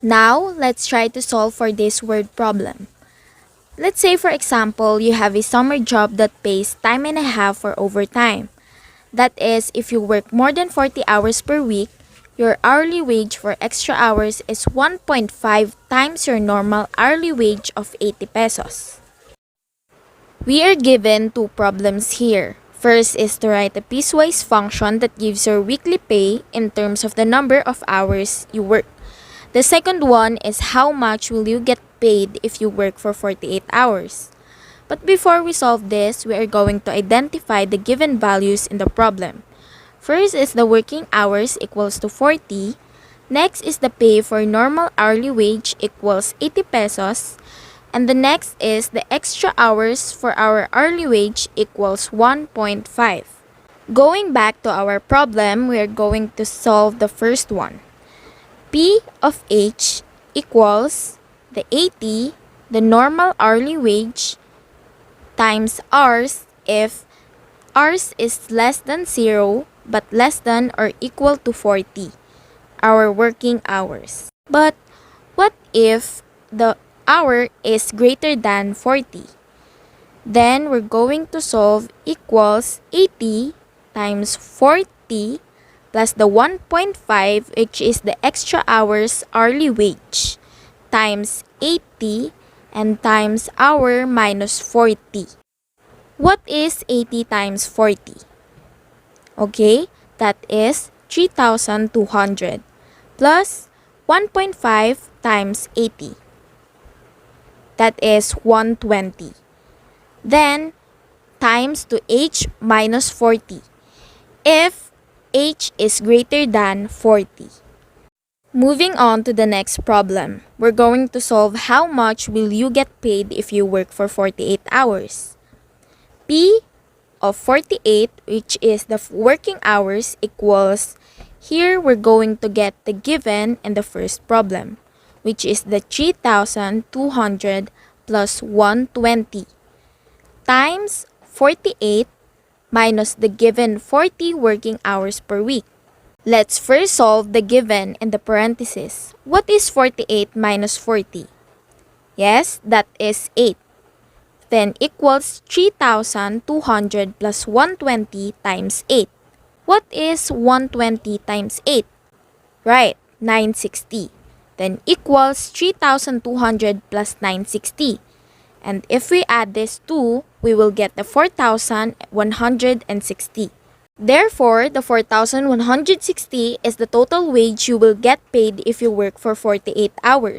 Now, let's try to solve for this word problem. Let's say, for example, you have a summer job that pays time and a half for overtime. That is, if you work more than 40 hours per week, your hourly wage for extra hours is 1.5 times your normal hourly wage of 80 pesos. We are given two problems here. First is to write a piecewise function that gives your weekly pay in terms of the number of hours you work. The second one is how much will you get paid if you work for 48 hours. But before we solve this, we are going to identify the given values in the problem. First is the working hours equals to 40. Next is the pay for normal hourly wage equals 80 pesos. And the next is the extra hours for our hourly wage equals 1.5. Going back to our problem, we are going to solve the first one. P of H equals the 80, the normal hourly wage, times R's if R's is less than 0 but less than or equal to 40, our working hours. But what if the hour is greater than 40? Then we're going to solve equals 80 times 40 plus the 1.5, which is the extra hours hourly wage, times 80 and times hour minus 40. What is 80 times 40? Okay, that is 3,200 plus 1.5 times 80. That is 120. Then, times to H minus 40. If H is greater than 40. Moving on to the next problem, we're going to solve how much will you get paid if you work for 48 hours. P of 48, which is the working hours, equals, here we're going to get the given in the first problem, which is the 3,200 plus 120 times 48 minus the given 40 working hours per week. Let's first solve the given in the parentheses. What is 48 minus 40? Yes, that is 8. Then equals 3,200 plus 120 times 8. What is 120 times 8? Right, 960. Then equals 3,200 plus 960. And if we add this 2, we will get the 4,160. Therefore, the 4,160 is the total wage you will get paid if you work for 48 hours.